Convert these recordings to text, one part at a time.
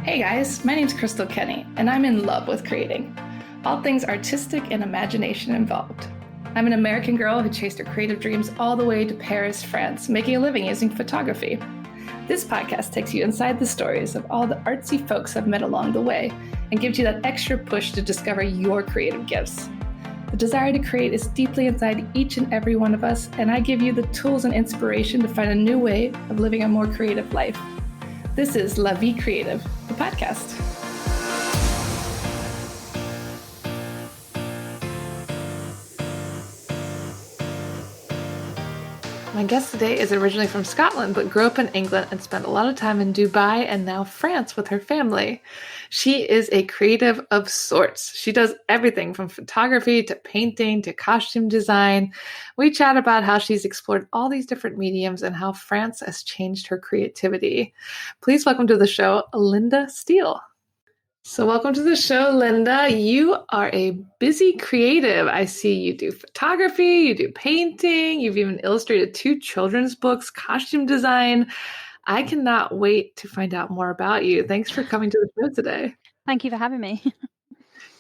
Hey guys, my name's Crystal Kenny, and I'm in love with creating. All things artistic and imagination involved. I'm an American girl who chased her creative dreams all the way to Paris, France, making a living using photography. This podcast takes you inside the stories of all the artsy folks I've met along the way and gives you that extra push to discover your creative gifts. The desire to create is deeply inside each and every one of us, and I give you the tools and inspiration to find a new way of living a more creative life. This is La Vie Creative, the podcast. My guest today is originally from Scotland, but grew up in England and spent a lot of time in Dubai and now France with her family. She is a creative of sorts. She does everything from photography to painting to costume design. We chat about how she's explored all these different mediums and how France has changed her creativity. Please welcome to the show, Linda Steele. So welcome to the show, Linda. You are a busy creative. I see you do photography, you do painting, you've even illustrated 2 children's books, costume design. I cannot wait to find out more about you. Thanks for coming to the show today. Thank you for having me.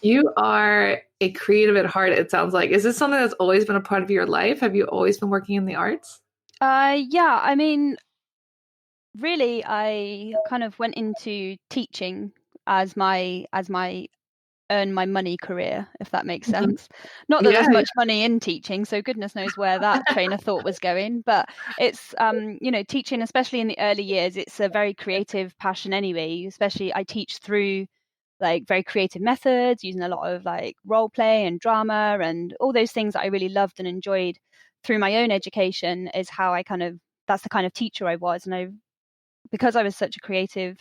You are a creative at heart, it sounds like. Is this something that's always been a part of your life? Have you always been working in the arts? Yeah, I mean, really, I kind of went into teaching as my earn my money career, if that makes sense. Not that there's much money in teaching, so goodness knows where that train of thought was going. But it's teaching, especially in the early years, it's a very creative passion anyway. Especially I teach through like very creative methods, using a lot of like role play and drama and all those things that I really loved and enjoyed through my own education is how that's the kind of teacher I was. And because I was such a creative,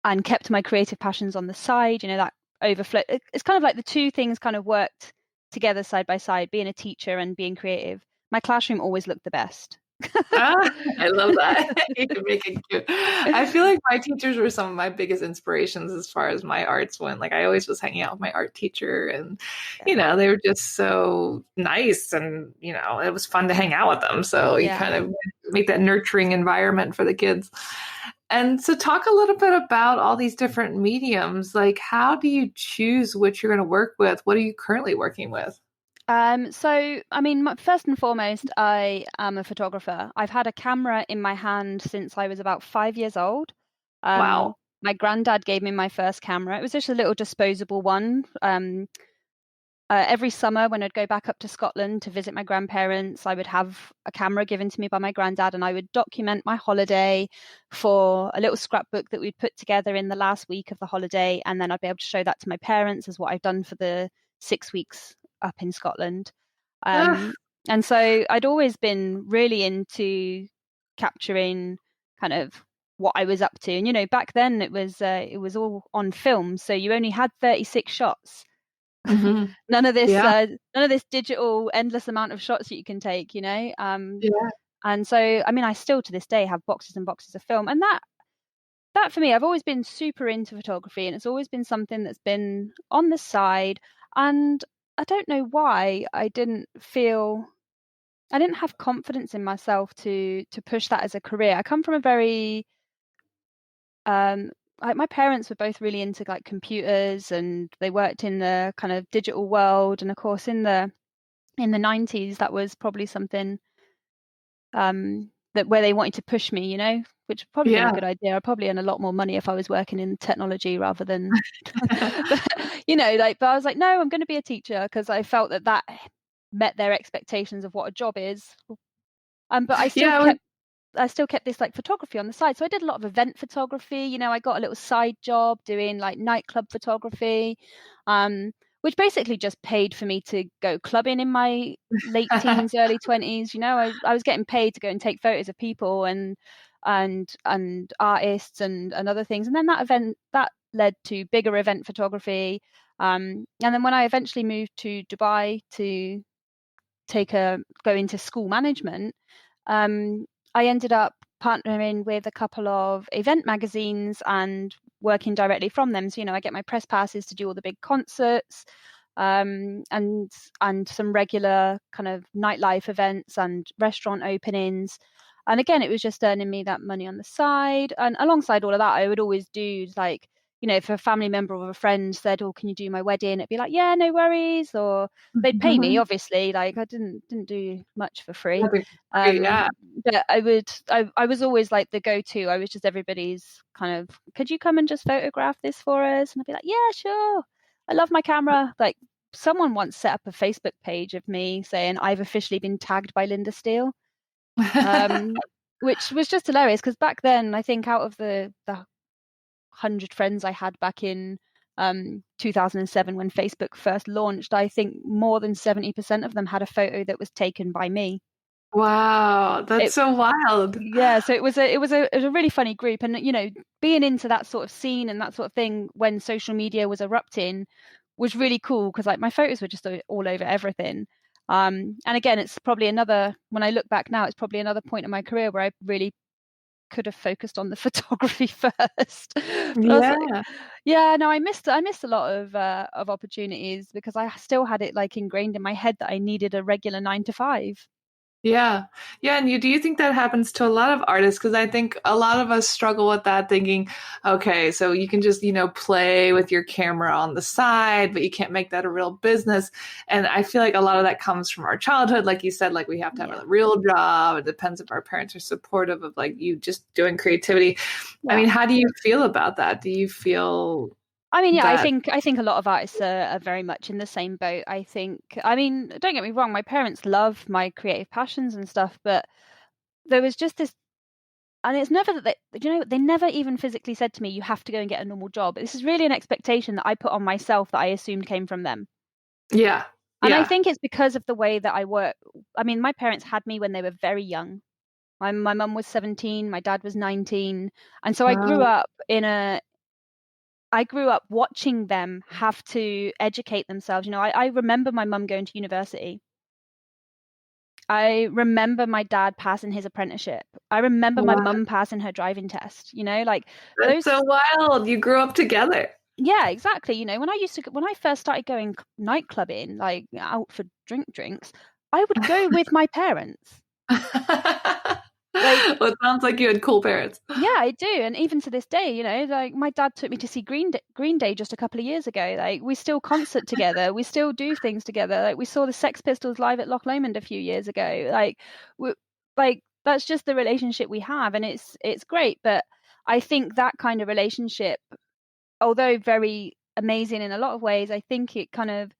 and kept my creative passions on the side, that overflow. It's kind of like the two things kind of worked together side by side, being a teacher and being creative. My classroom always looked the best. I love that. You can make it cute. I feel like my teachers were some of my biggest inspirations as far as my arts went. Like I always was hanging out with my art teacher and, they were just so nice and, it was fun to hang out with them. So you kind of make that nurturing environment for the kids. And so talk a little bit about all these different mediums. Like, how do you choose which you're going to work with? What are you currently working with? So, I mean, first and foremost, I am a photographer. I've had a camera in my hand since I was about 5 years old. Wow. My granddad gave me my first camera. It was just a little disposable one. Every summer when I'd go back up to Scotland to visit my grandparents, I would have a camera given to me by my granddad and I would document my holiday for a little scrapbook that we'd put together in the last week of the holiday. And then I'd be able to show that to my parents as what I've done for the 6 weeks up in Scotland. And so I'd always been really into capturing kind of what I was up to. And, back then it was all on film. So you only had 36 shots. Mm-hmm. None of this digital endless amount of shots that you can take, and so I mean I still to this day have boxes and boxes of film, and that for me, I've always been super into photography and it's always been something that's been on the side, and I don't know why I didn't have confidence in myself to push that as a career. I come from a very my parents were both really into like computers and they worked in the kind of digital world, and of course in the 90s that was probably something that where they wanted to push me, which would probably been a good idea. I'd probably earn a lot more money if I was working in technology rather than but I was like, no, I'm going to be a teacher because I felt that met their expectations of what a job is. But I still kept this like photography on the side. So I did a lot of event photography. I got a little side job doing like nightclub photography, which basically just paid for me to go clubbing in my late teens, early 20s. I was getting paid to go and take photos of people and artists and other things. And then that led to bigger event photography. And then when I eventually moved to Dubai to go into school management, I ended up partnering with a couple of event magazines and working directly from them. So, I get my press passes to do all the big concerts, and some regular kind of nightlife events and restaurant openings. And again, it was just earning me that money on the side. And alongside all of that, I would always do like, if a family member or a friend said, "Oh, can you do my wedding?" It'd be like, "Yeah, no worries." Or they'd pay me, obviously. Like I didn't do much for free. That'd be great, Um, yeah. but I was always like the go-to. I was just everybody's kind of, "Could you come and just photograph this for us?" And I'd be like, "Yeah, sure. I love my camera." Like someone once set up a Facebook page of me saying, "I've officially been tagged by Linda Steele," which was just hilarious because back then, I think out of the 100 friends I had back in 2007 when Facebook first launched, I think more than 70% of them had a photo that was taken by me. Wow, that's It, so wild. yeah, so it was a really funny group, and being into that sort of scene and that sort of thing when social media was erupting was really cool because like my photos were just all over everything. And again, it's probably when I look back now, it's probably another point in my career where I really could have focused on the photography first. But I was like, Yeah. yeah, no, I missed a lot of opportunities because I still had it like ingrained in my head that I needed a regular 9 to 5. Yeah. Yeah. And do you think that happens to a lot of artists? Because I think a lot of us struggle with that thinking, okay, so you can just, play with your camera on the side, but you can't make that a real business. And I feel like a lot of that comes from our childhood. Like you said, like we have to have Yeah. a real job. It depends if our parents are supportive of like you just doing creativity. I Yeah. mean, how do you feel about that? Do you feel I mean, yeah, that? I think a lot of artists are very much in the same boat. I mean, don't get me wrong, my parents love my creative passions and stuff, but there was just this, and it's never that they never even physically said to me, "You have to go and get a normal job." This is really an expectation that I put on myself that I assumed came from them. Yeah. And I Yeah. think it's because of the way that I work. I mean, my parents had me when they were very young. My mum was 17, my dad was 19, and so Wow. I grew up watching them have to educate themselves. I remember my mum going to university. I remember my dad passing his apprenticeship. I remember my Wow. mum passing her driving test. Like That's so those. wild. You grew up together. Yeah, exactly. When I first started going night clubbing, like out for drinks, I would go with my parents. Like, Well, it sounds like you had cool parents. yeah, I do. And even to this day, like my dad took me to see Green Day just a couple of years ago. Like we still concert together. We still do things together. Like we saw the Sex Pistols live at Loch Lomond a few years ago. Like that's just the relationship we have, and it's great. But I think that kind of relationship, although very amazing in a lot of ways, I think it kind of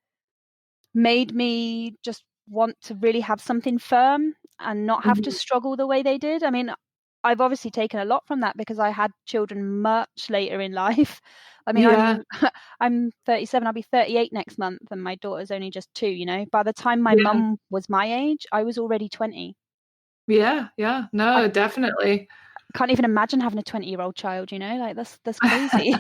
made me just want to really have something firm and not have to Mhm. struggle the way they did. I mean, I've obviously taken a lot from that because I had children much later in life. I mean, Yeah. I'm 37, I'll be 38 next month, and my daughter's only just 2. By the time my Yeah. mum was my age, I was already 20. Yeah. Yeah. I No, definitely. can't even imagine having a 20-year-old child, like that's crazy.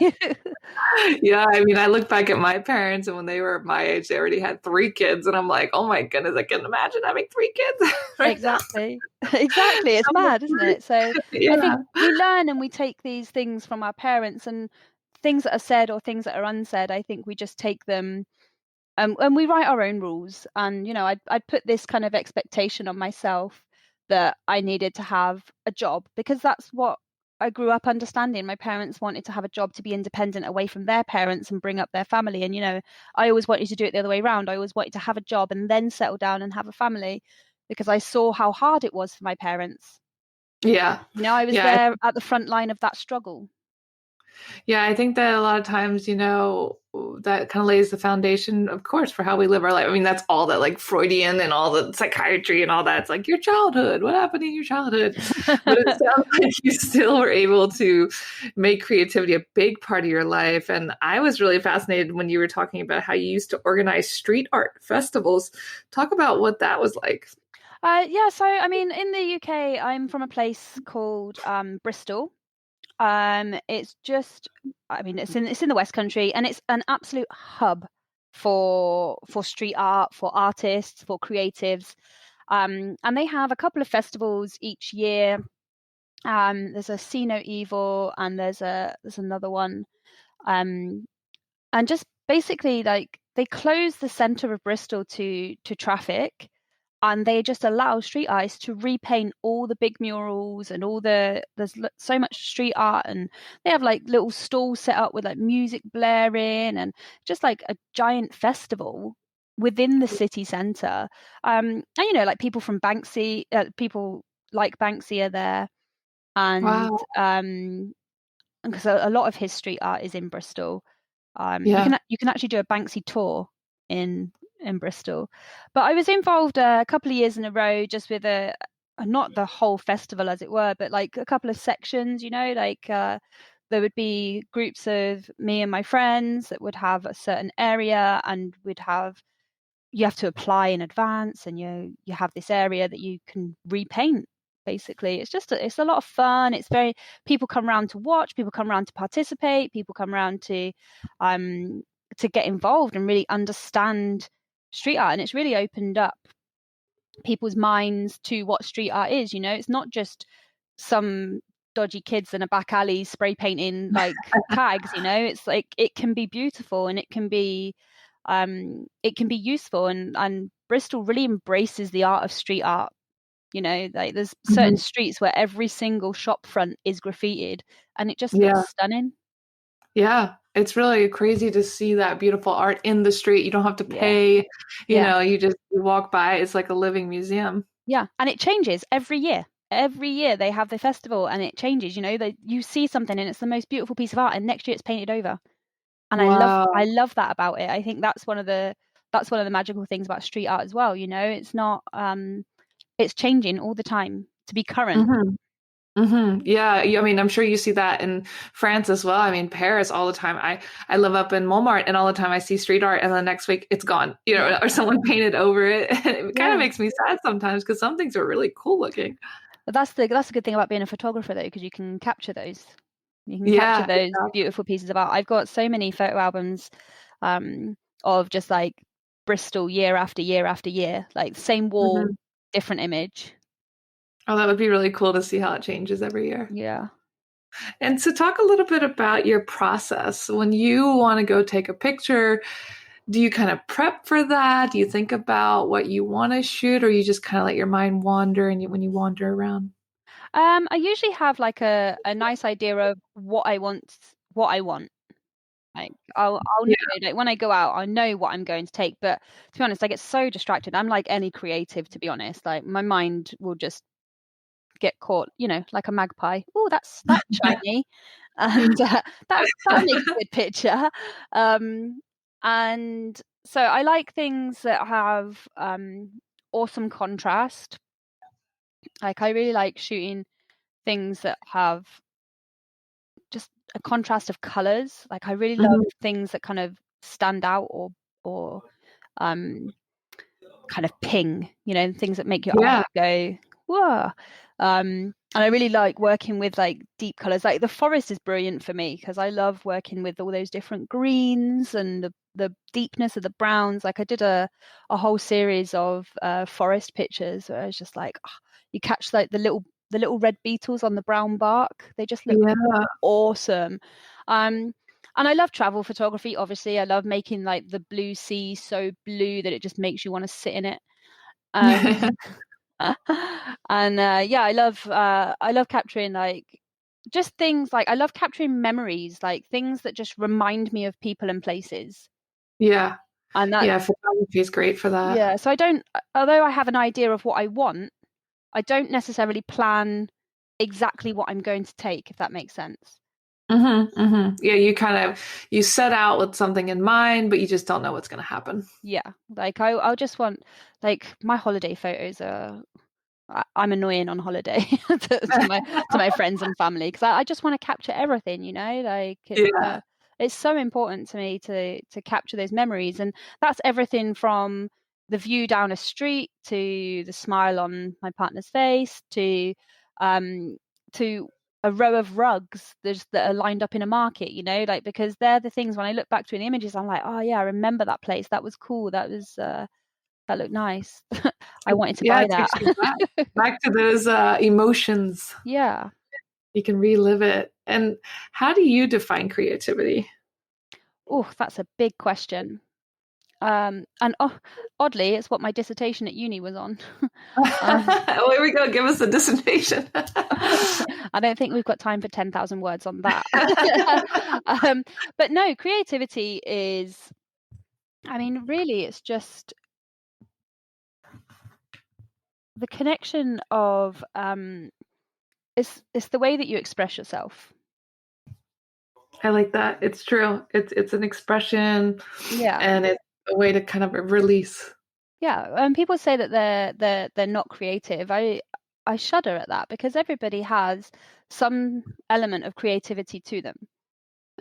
Yeah. I mean, I look back at my parents, and when they were my age, they already had 3 kids. And I'm like, oh my goodness, I can't imagine having 3 kids right now. Exactly. Exactly. It's I'm mad, isn't it? So I Yeah. think we learn and we take these things from our parents, and things that are said or things that are unsaid, I think we just take them, and we write our own rules. And, I'd put this kind of expectation on myself that I needed to have a job because that's what I grew up understanding. My parents wanted to have a job to be independent away from their parents and bring up their family. And, I always wanted to do it the other way around. I always wanted to have a job and then settle down and have a family because I saw how hard it was for my parents. Yeah. I was Yeah. there at the front line of that struggle. Yeah, I think that a lot of times, that kind of lays the foundation, of course, for how we live our life. I mean, that's all that like Freudian and all the psychiatry and all that. It's like your childhood. What happened in your childhood? But it sounds like you still were able to make creativity a big part of your life. And I was really fascinated when you were talking about how you used to organize street art festivals. Talk about what that was like. Yeah, so I mean, in the UK, I'm from a place called Bristol. It's just, I mean, it's in the West Country, and it's an absolute hub for street art, for artists, for creatives. And they have a couple of festivals each year. There's a See No Evil, and there's another one. Um, and just basically like they close the center of Bristol to traffic. and they just allow street artists to repaint all the big murals and there's so much street art, and they have like little stalls set up with like music blaring and just like a giant festival within the city centre. And like people from Banksy, people like Banksy are there, and Wow. because a lot of his street art is in Bristol. Yeah. You can actually do a Banksy tour in Bristol. But I was involved a couple of years in a row, just with not the whole festival as it were, but like a couple of sections. Like there would be groups of me and my friends that would have a certain area, and you have to apply in advance, and you have this area that you can repaint. Basically, it's a lot of fun. It's very, people come around to watch, people come around to participate, people come around to get involved and really understand street art. And it's really opened up people's minds to what street art is. It's not just some dodgy kids in a back alley spray painting like tags. It's like, it can be beautiful, and it can be useful, and Bristol really embraces the art of street art. Like there's certain streets where every single shop front is graffitied, and it just looks stunning. Yeah, it's really crazy to see that beautiful art in the street. You don't have to pay, you walk by. It's like a living museum. Yeah, and it changes every year. Every year they have the festival, and it changes. You see something and it's the most beautiful piece of art, and next year it's painted over. And Wow. I love that about it. I think that's one of the magical things about street art as well. It's not it's changing all the time to be current. Yeah, I mean, I'm sure you see that in France as well. I mean, Paris all the time. I live up in Montmartre, and all the time I see street art, and the next week it's gone, or someone painted over it. It kind of makes me sad sometimes, because some things are really cool looking. But that's the good thing about being a photographer, though, because you can capture those. You can capture those beautiful pieces of art. I've got so many photo albums of just like Bristol year after year after year, like same wall, different image. Oh, that would be really cool to see how it changes every year. Yeah. And so talk a little bit about your process. When you want to go take a picture, do you kind of prep for that? Do you think about what you want to shoot, or you just kind of let your mind wander when you wander around? I usually have like a nice idea of what I want. Like I'll know, like when I go out, I know what I'm going to take. But to be honest, I get so distracted. I'm like any creative, to be honest. Like my mind will just get caught, like a magpie. Oh, that's shiny, and that makes a good picture. And so I like things that have awesome contrast. Like I really like shooting things that have just a contrast of colors. Like I really love things that kind of stand out, or kind of ping, things that make your eye go, whoa. And I really like working with like deep colors. Like the forest is brilliant for me, because I love working with all those different greens and the deepness of the browns. Like I did a whole series of forest pictures where I was just like, you catch like the little red beetles on the brown bark. They just look awesome. And I love travel photography. Obviously, I love making like the blue sea so blue that it just makes you want to sit in it. And I love capturing like just things. Like I love capturing memories, like things that just remind me of people and places. Yeah. And that, photography is great for that. Yeah, so although I have an idea of what I want, I don't necessarily plan exactly what I'm going to take, if that makes sense. Yeah, you set out with something in mind, but you just don't know what's going to happen. Yeah, like I'll just want, like my holiday photos are. I'm annoying on holiday to my friends and family, because I just want to capture everything, like it's so important to me to capture those memories. And that's everything from the view down a street to the smile on my partner's face to a row of rugs that are lined up in a market, like, because they're the things when I look back through the images, I'm like, oh yeah, I remember that place. That was cool. That looked nice. I wanted to buy that. Back to those emotions. Yeah. You can relive it. And how do you define creativity? Oh, that's a big question. And oddly, it's what my dissertation at uni was on. Oh, here we go. Give us a dissertation. I don't think we've got time for 10,000 words on that. But no, creativity is, I mean, really, it's just the connection of, it's the way that you express yourself. I like that. It's true. It's an expression, Yeah. and it's a way to kind of release. Yeah, and people say that they're not creative. I shudder at that because everybody has some element of creativity to them.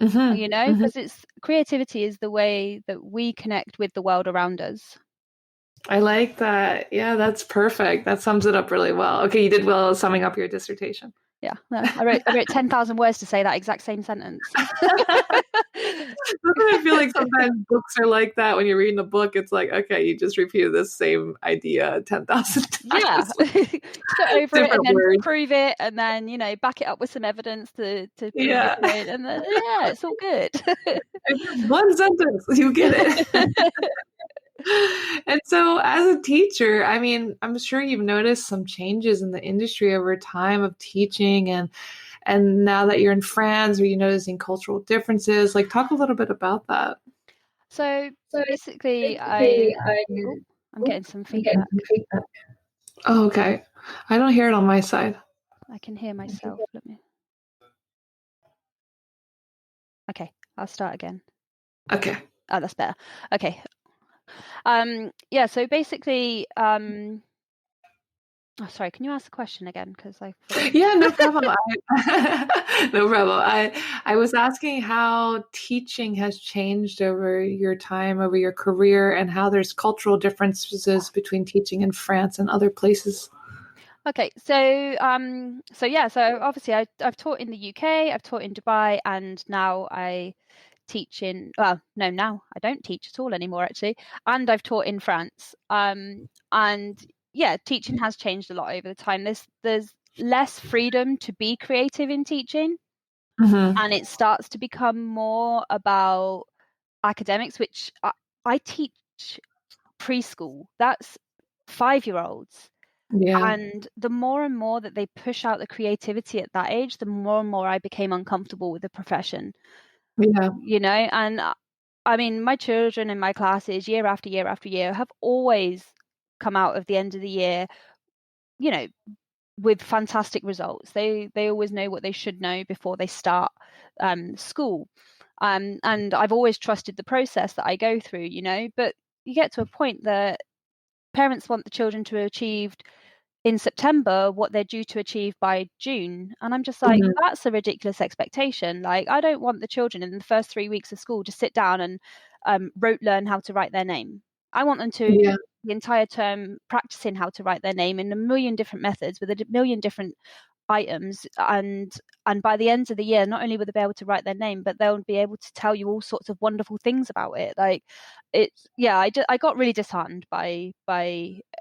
Mm-hmm. You know, because it's creativity is the way that we connect with the world around us. I like that. Yeah, that's perfect. That sums it up really well. Okay, you did well summing up your dissertation. Yeah, no, I wrote 10,000 words to say that exact same sentence. I feel like sometimes books are like that. When you're reading a book, it's like, okay, you just repeated the same idea 10,000 times. Yeah, go over it and then prove it, and then back it up with some evidence to prove your point, and then it's all good. One sentence, you get it. And so as a teacher, I mean, I'm sure you've noticed some changes in the industry over time of teaching, and now that you're in France, are you noticing cultural differences? Like, talk a little bit about that. So basically, I'm getting some feedback. Oh, okay. I don't hear it on my side. I can hear myself. Let me. Okay, I'll start again. Okay. Oh, that's better. Okay. Yeah, so basically, oh, sorry, can you ask the question again? Because Yeah, no problem. No problem. I was asking how teaching has changed over your time, over your career, and how there's cultural differences between teaching in France and other places. Okay, so obviously I've taught in the UK, I've taught in Dubai, and now I teach in, well, no, now I don't teach at all anymore, actually, and I've taught in France. And yeah, teaching has changed a lot over the time. There's less freedom to be creative in teaching, and it starts to become more about academics, which I teach preschool. That's 5-year-olds. Yeah. And the more and more that they push out the creativity at that age, the more and more I became uncomfortable with the profession. Yeah. And I mean, my children in my classes, year after year after year, have always come out of the end of the year, with fantastic results. They always know what they should know before they start school. And I've always trusted the process that I go through, but you get to a point that parents want the children to achieve in September what they're due to achieve by June. And I'm just like, that's a ridiculous expectation. Like, I don't want the children in the first 3 weeks of school to sit down and rote learn how to write their name. I want them to the entire term practicing how to write their name in a million different methods with a million different items, and by the end of the year, not only will they be able to write their name, but they'll be able to tell you all sorts of wonderful things about it. Like, I got really disheartened by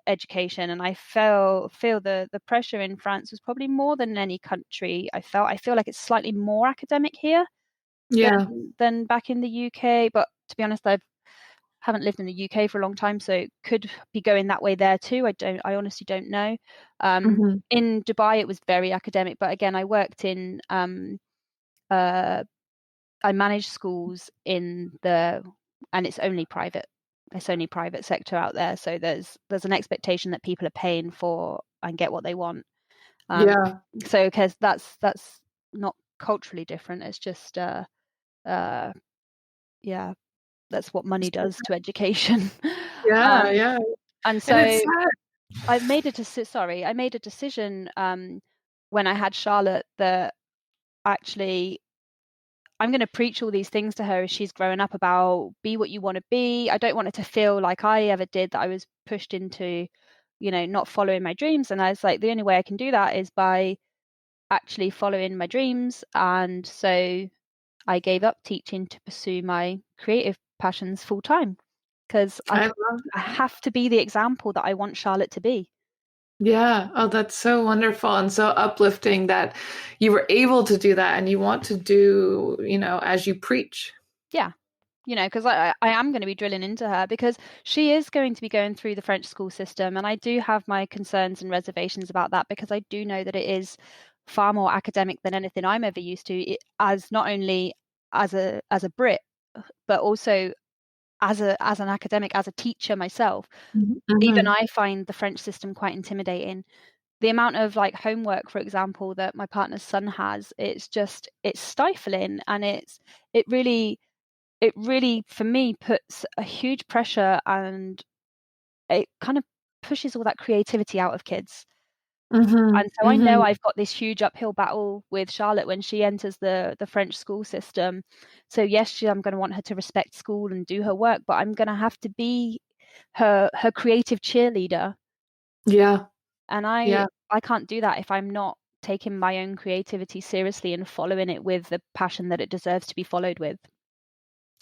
education, and I feel the pressure in France was probably more than any country. I feel like it's slightly more academic here than back in the UK, but to be honest, I haven't lived in the UK for a long time, so it could be going that way there too. I honestly don't know. In Dubai, it was very academic, but again, I worked in, I managed schools and it's only private. It's only private sector out there, so there's an expectation that people are paying for and get what they want. So because that's not culturally different. It's just that's what money does to education. And so I made a decision when I had Charlotte that actually I'm going to preach all these things to her as she's growing up about be what you want to be. I don't want her to feel like I ever did, that I was pushed into, not following my dreams. And I was like, the only way I can do that is by actually following my dreams. And so I gave up teaching to pursue my creative passions full time, because I have to be the example that I want Charlotte to be. Yeah. Oh, that's so wonderful and so uplifting that you were able to do that, and you want to do, as you preach. Yeah. because I am going to be drilling into her, because she is going to be going through the French school system. And I do have my concerns and reservations about that, because I do know that it is far more academic than anything I'm ever used to, as not only as a Brit, but also as an academic, as a teacher myself. Even Mhm. I find the French system quite intimidating. The amount of like homework, for example, that my partner's son has, it's stifling, and it really for me puts a huge pressure, and it kind of pushes all that creativity out of kids. Mhm. And so I know Mhm. I've got this huge uphill battle with Charlotte when she enters the French school system. So yes, I'm going to want her to respect school and do her work, but I'm going to have to be her creative cheerleader. Yeah. And Yeah. I can't do that if I'm not taking my own creativity seriously and following it with the passion that it deserves to be followed with.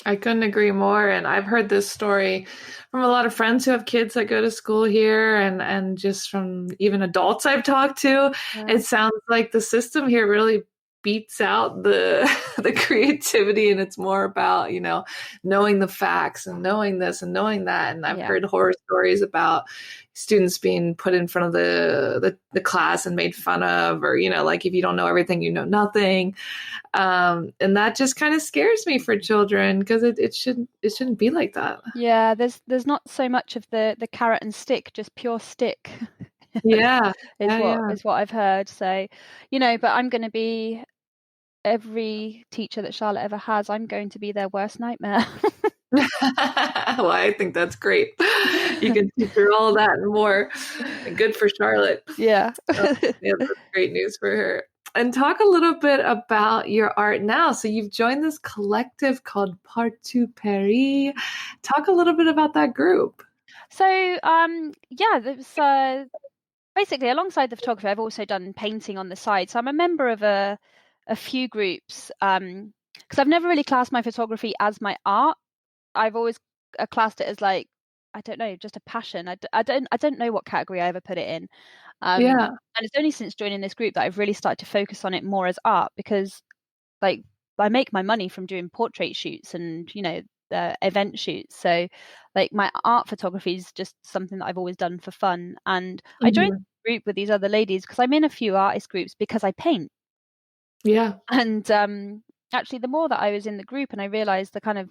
I couldn't agree more. And I've heard this story from a lot of friends who have kids that go to school here, and just from even adults I've talked to. Yeah. It sounds like the system here really beats out the the creativity, and it's more about, knowing the facts and knowing this and knowing that. And I've Yeah. heard horror stories about students being put in front of the class and made fun of, or, like, if you don't know everything, you know nothing. And that just kind of scares me for children, because it shouldn't be like that. Yeah, there's not so much of the carrot and stick, just pure stick. Yeah, is yeah, what yeah. is what I've heard. So, but I'm going to be every teacher that Charlotte ever has. I'm going to be their worst nightmare. Well, I think that's great. You can teach her all that and more. Good for Charlotte. Yeah. Oh, yeah, that's great news for her. And talk a little bit about your art now. So you've joined this collective called Partout Paris. Talk a little bit about that group. So, yeah, there's basically, alongside the photography, I've also done painting on the side. So I'm a member of a few groups, because I've never really classed my photography as my art. I've always classed it as, like, I don't know, just a passion. I don't know what category I ever put it in. Yeah. And it's only since joining this group that I've really started to focus on it more as art, because, like, I make my money from doing portrait shoots and, event shoots. So, like, my art photography is just something that I've always done for fun. And I joined Mhm. the group with these other ladies because I'm in a few artist groups because I paint. Yeah. And actually, the more that I was in the group, and I realized the kind of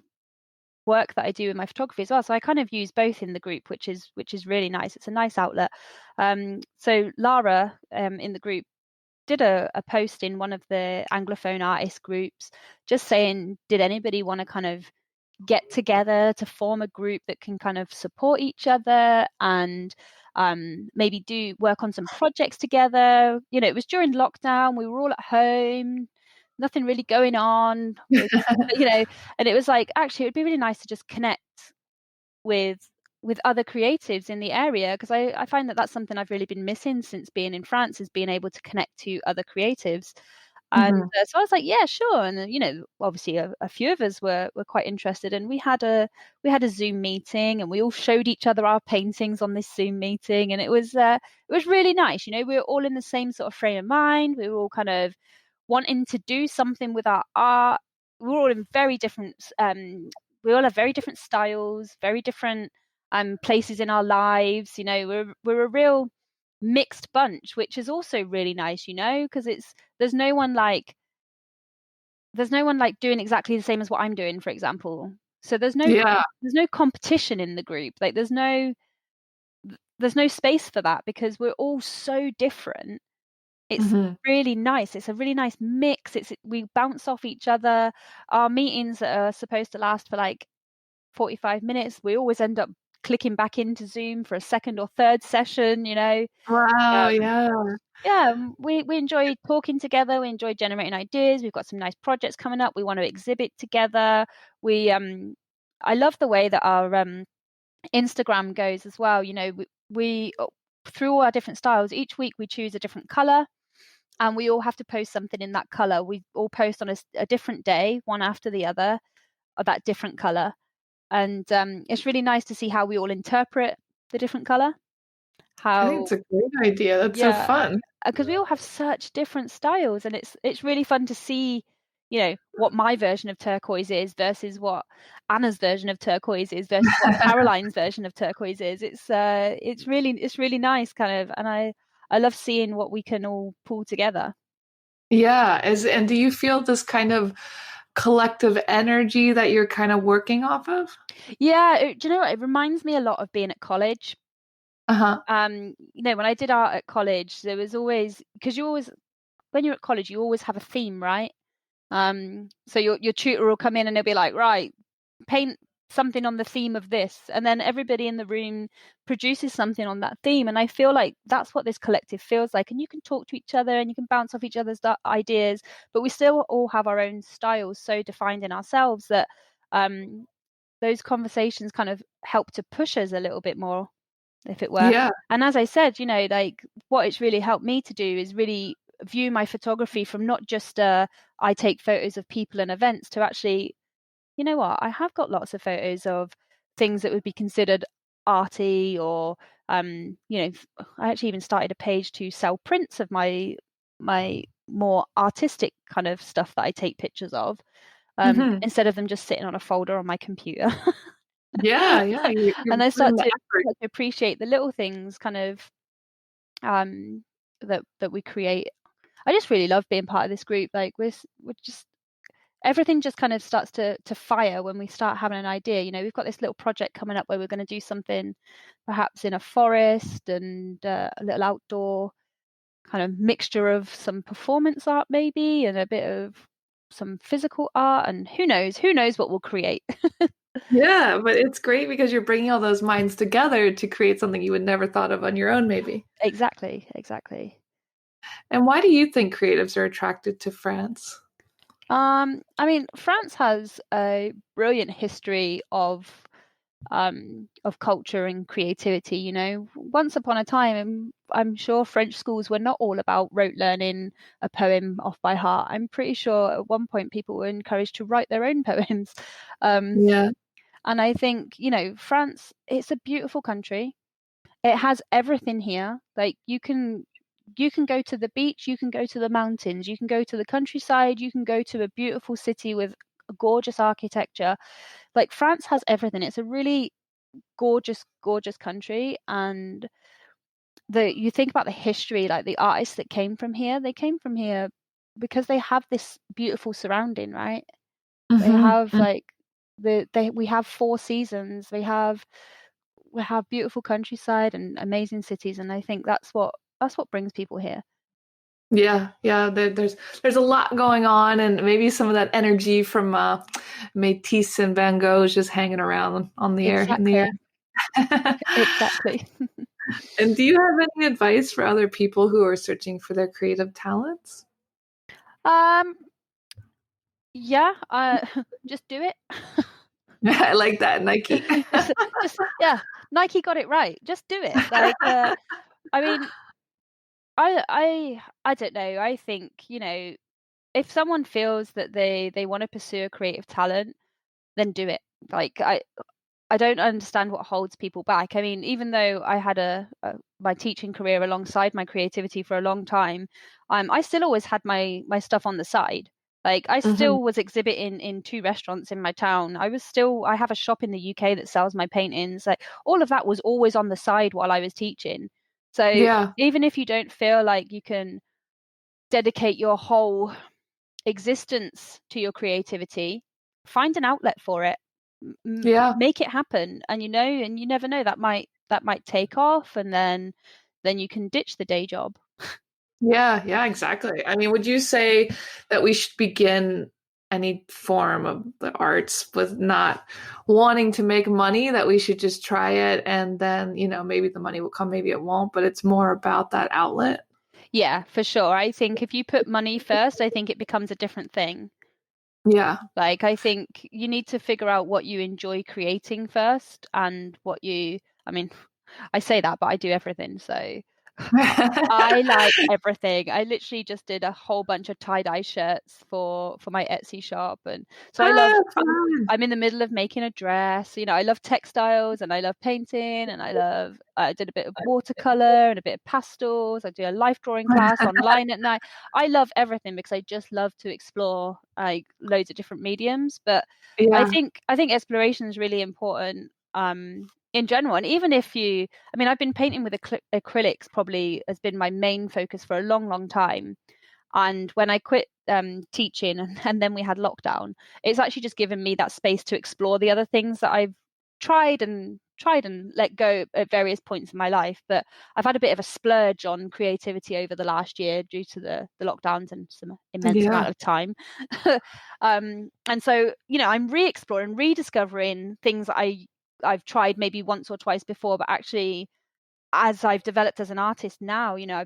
work that I do in my photography as well. So I kind of use both in the group, which is really nice. It's a nice outlet. So Lara, in the group, did a post in one of the Anglophone artist groups, just saying, did anybody want to kind of get together to form a group that can kind of support each other, and maybe do work on some projects together. It was during lockdown, we were all at home, nothing really going on. And it was like, actually, it would be really nice to just connect with other creatives in the area, because I find that that's something I've really been missing since being in France, is being able to connect to other creatives. And Mhm. so I was like, yeah, sure. And obviously a few of us were quite interested, and we had a Zoom meeting, and we all showed each other our paintings on this Zoom meeting, and it was really nice. We were all in the same sort of frame of mind. We were all kind of wanting to do something with our art. We were all in very different. We all have very different styles, very different places in our lives. We're a real mixed bunch, which is also really nice. Because there's no one like doing exactly the same as what I'm doing, for example. So Yeah. there's no competition in the group. Like, there's no space for that, because we're all so different. It's Mhm. really nice. It's a really nice mix. We bounce off each other. Our meetings that are supposed to last for like 45 minutes, we always end up clicking back into Zoom for a second or third session. Wow. Um, Yeah. yeah, we enjoy talking together. We enjoy generating ideas. We've got some nice projects coming up. We want to exhibit together. I love the way that our Instagram goes as well. We through all our different styles, each week we choose a different color, and we all have to post something in that color. We all post on a different day, one after the other, of that different color. And it's really nice to see how we all interpret the different color. I think How it's a great idea. That's so Yeah, fun. because we all have such different styles, and it's really fun to see, what my version of turquoise is versus what Anna's version of turquoise is versus what Caroline's version of turquoise is. It's really nice, kind of, and I love seeing what we can all pull together. Yeah. And do you feel this kind of collective energy that you're kind of working off of? Yeah, do you know what? It reminds me a lot of being at college. Uh-huh. When I did art at college, there was always, because when you're at college, you always have a theme, right? So your tutor will come in and they'll be like, right, paint something on the theme of this, and then everybody in the room produces something on that theme. And I feel like that's what this collective feels like. And you can talk to each other and you can bounce off each other's ideas, but we still all have our own styles so defined in ourselves that those conversations kind of help to push us a little bit more, if it were. Yeah. And as I said, like what it's really helped me to do is really view my photography from not just I take photos of people and events, to actually, you know what, I have got lots of photos of things that would be considered arty, or I actually even started a page to sell prints of my more artistic kind of stuff that I take pictures of, Hmm. instead of them just sitting on a folder on my computer. Yeah, yeah. You're And I putting start the to effort. appreciate the little things, kind of, that we create. I just really love being part of this group. Like we're just, everything just kind of starts to fire when we start having an idea. We've got this little project coming up where we're going to do something perhaps in a forest, and a little outdoor kind of mixture of some performance art maybe, and a bit of some physical art, and who knows what we'll create. Yeah, but it's great because you're bringing all those minds together to create something you would never thought of on your own, maybe. Exactly. And why do you think creatives are attracted to France? I mean, France has a brilliant history of culture and creativity. Once upon a time, I'm sure French schools were not all about rote learning a poem off by heart. I'm pretty sure at one point people were encouraged to write their own poems. Um, Yeah. and I think, France, it's a beautiful country. It has everything here. Like you can go to the beach, you can go to the mountains, you can go to the countryside, you can go to a beautiful city with gorgeous architecture. Like France has everything. It's a really gorgeous country. And you think about the history, like the artists that came from here, they came from here because they have this beautiful surrounding, right? They have, Hmm. like, we have four seasons. We have beautiful countryside and amazing cities, and I think that's what brings people here. Yeah, yeah. There's a lot going on, and maybe some of that energy from Matisse and Van Gogh is just hanging around on the air in the Exactly. air. Exactly. And do you have any advice for other people who are searching for their creative talents? um yeah, just do it. I like that, Nike. Yeah, Nike got it right. Just do it. Like, I mean, I don't know. I think, if someone feels that they want to pursue a creative talent, then do it. Like, I don't understand what holds people back. I mean, even though I had my teaching career alongside my creativity for a long time, I still always had my stuff on the side. Like, I Hmm. still was exhibiting in two restaurants in my town. I have a shop in the UK that sells my paintings. Like, all of that was always on the side while I was teaching. So Yeah, even if you don't feel like you can dedicate your whole existence to your creativity, find an outlet for it. yeah. Make it happen. And you never know, that might take off, and then you can ditch the day job. Yeah, yeah, exactly. I mean, would you say that we should begin any form of the arts with not wanting to make money, that we should just try it and then, maybe the money will come, maybe it won't, but it's more about that outlet? Yeah, for sure. I think if you put money first, I think it becomes a different thing. Yeah. Like, I think you need to figure out what you enjoy creating first, and I mean, I say that, but I do everything. So I like everything. I literally just did a whole bunch of tie-dye shirts for my Etsy shop, and so Oh, fun. I'm in the middle of making a dress. You know, I love textiles and I love painting, and I did a bit of watercolor and a bit of pastels. I do a life drawing class online at night. I love everything because I just love to explore like loads of different mediums. But Yeah. I think exploration is really important in general. And even if I mean, I've been painting with acrylics probably has been my main focus for a long, long time. And when I quit teaching and then we had lockdown, it's actually just given me that space to explore the other things that I've tried and let go at various points in my life. But I've had a bit of a splurge on creativity over the last year due to the lockdowns and some immense Yeah. amount of time. And so, you know, I'm re-exploring, rediscovering things that I've tried maybe once or twice before, but actually as I've developed as an artist now, you know,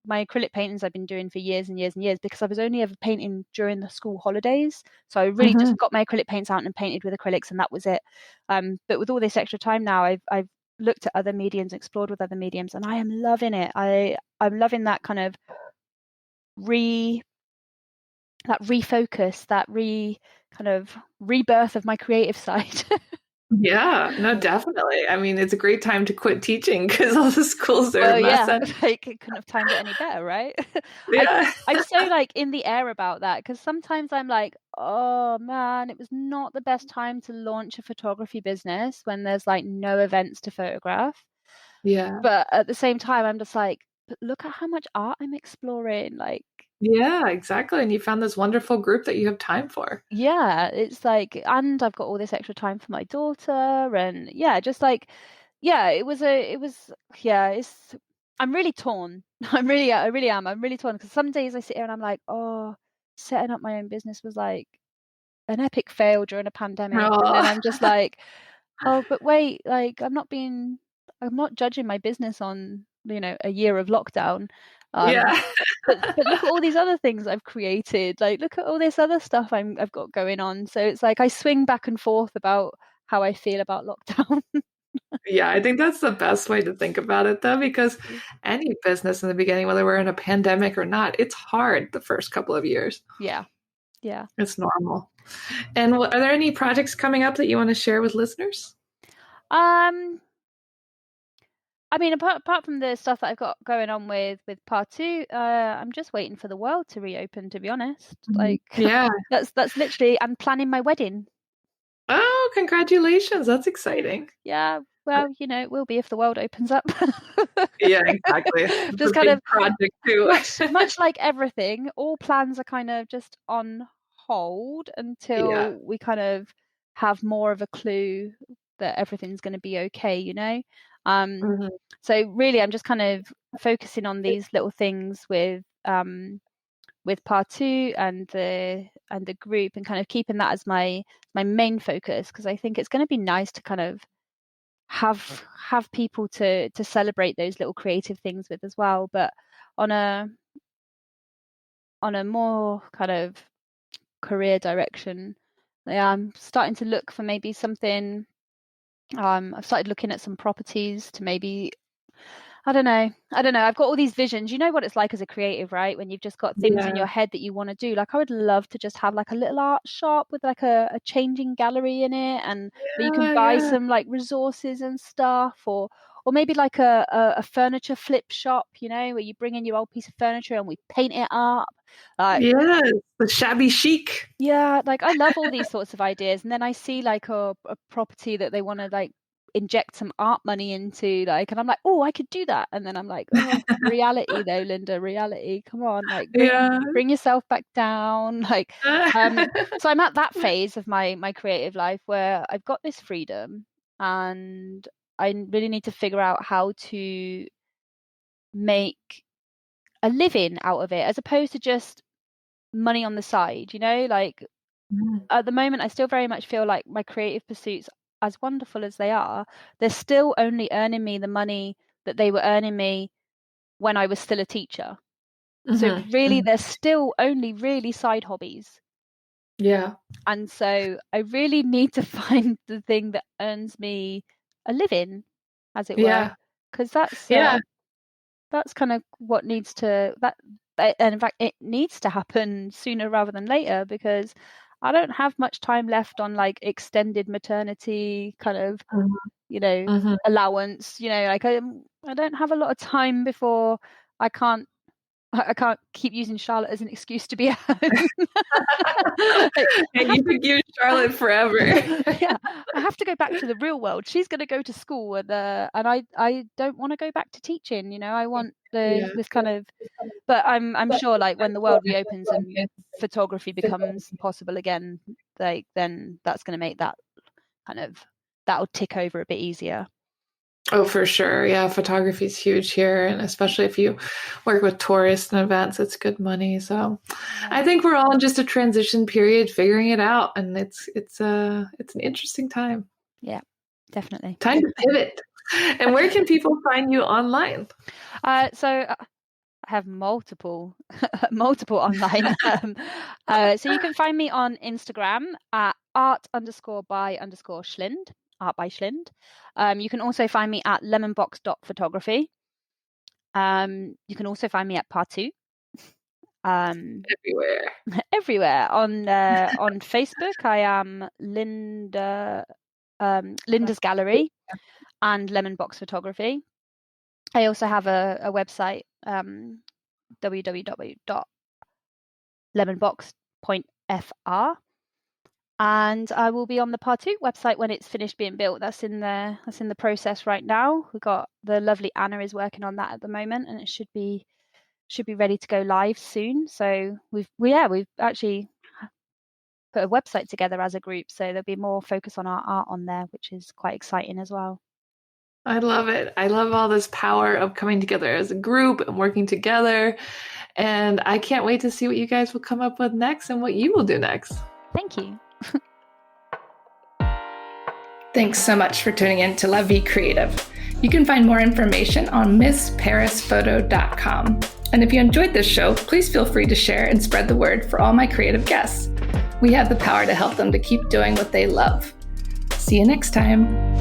my acrylic paintings I've been doing for years and years and years because I was only ever painting during the school holidays. So I really Hmm. just got my acrylic paints out and painted with acrylics, and that was it. But with all this extra time now, I've looked at other mediums, explored with other mediums, and I am loving it. I'm loving that kind of re that refocus, that kind of rebirth of my creative side. Yeah, no, definitely. I mean, it's a great time to quit teaching because all the schools are a Well, mess. yeah, like it couldn't have timed it any better, right? I Yeah. I'm so like in the air about that because sometimes I'm like, oh man, it was not the best time to launch a photography business when there's like no events to photograph. Yeah. But at the same time, I'm just like, but look at how much art I'm exploring. Like, Yeah, exactly. And you found this wonderful group that you have time for. yeah, it's like, and I've got all this extra time for my daughter, and yeah, just like, yeah, yeah, I'm really torn. I really am. I'm really torn because some days I sit here and I'm like, oh, setting up my own business was like an epic fail during a pandemic, and then Oh, I'm just like, oh, but wait, like I'm not judging my business on, you know, a year of lockdown. Um, yeah. but look at all these other things I've created. Like, look at all this other stuff I've got going on. So it's like I swing back and forth about how I feel about lockdown. Yeah, I think that's the best way to think about it, though, because any business in the beginning, whether we're in a pandemic or not, it's hard the first couple of years. Yeah, yeah. It's normal. And are there any projects coming up that you want to share with listeners? Um, I mean, apart from the stuff that I've got going on with part two, I'm just waiting for the world to reopen. To be honest, Mhm. like Yeah. that's literally I'm planning my wedding. Oh, congratulations. That's exciting. Yeah, well, you know, it will be if the world opens up. Yeah, exactly. It's a Just kind big of project, too. much like everything, all plans are kind of just on hold Yeah. until we kind of have more of a clue that everything's going to be okay, you know? Um, Mhm. so really I'm just kind of focusing on these little things with part two and the group and kind of keeping that as my main focus because I think it's going to be nice to kind of have people to celebrate those little creative things with as well, but on a more kind of career direction. Yeah, I'm starting to look for maybe something. I've started looking at some properties to maybe I don't know. I don't know. I've got all these visions. You know what it's like as a creative, right? When you've just got things in Yeah. your head that you want to do. Like I would love to just have like a little art shop with like a changing gallery in it, and where you can Yeah, buy yeah. some like resources and stuff, or maybe like a furniture flip shop, you know, where you bring in your old piece of furniture and we paint it up. Like Yes, the shabby chic. yeah, like I love all these sorts of ideas, and then I see like a property that they want to like inject some art money into, like, and I'm like, oh, I could do that, and then I'm like, oh, reality though, Linda, reality, come on, like Yeah. bring yourself back down, like, um, so I'm at that phase of my creative life where I've got this freedom, and I really need to figure out how to make a living out of it, as opposed to just money on the side, you know, like Mm. at the moment, I still very much feel like my creative pursuits, as wonderful as they are, they're still only earning me the money that they were earning me when I was still a teacher. So Mhm, really, mhm. they're still only really side hobbies. Yeah. And so I really need to find the thing that earns me a living, as it were, Yeah. because that's Yeah. that's kind of what needs to and in fact it needs to happen sooner rather than later, because I don't have much time left on like extended maternity kind of allowance, like I don't have a lot of time before I can't keep using Charlotte as an excuse to be at home. And you could use Charlotte forever. Yeah, I have to go back to the real world. She's going to go to school, and I don't want to go back to teaching. I want this kind of. But I'm sure, like when the world reopens and photography becomes possible again, like then that's going to make that that'll tick over a bit easier. Oh, for sure. Yeah, photography is huge here, and especially if you work with tourists and events, it's good money. So I think we're all in just a transition period, figuring it out, and it's an interesting time. Yeah, definitely. Time to pivot. And where can people find you online? So I have multiple online. So you can find me on Instagram at art_by_Schlind. Art by Schlind. You can also find me at lemonbox.photography. You can also find me at Partout. Everywhere. On Facebook, I am Linda's Gallery and Lemonbox Photography. I also have a website, www.lemonbox.fr. And I will be on the Partout website when it's finished being built. That's in the process right now. We've got the lovely Anna is working on that at the moment, and it should be ready to go live soon. So we've actually put a website together as a group, so there'll be more focus on our art on there, which is quite exciting as well. I love it. I love all this power of coming together as a group and working together. And I can't wait to see what you guys will come up with next and what you will do next. Thank you. Thanks so much for tuning in to La Vie Creative. You can find more information on MissParisPhoto.com. And if you enjoyed this show, please feel free to share and spread the word for all my creative guests. We have the power to help them to keep doing what they love. See you next time.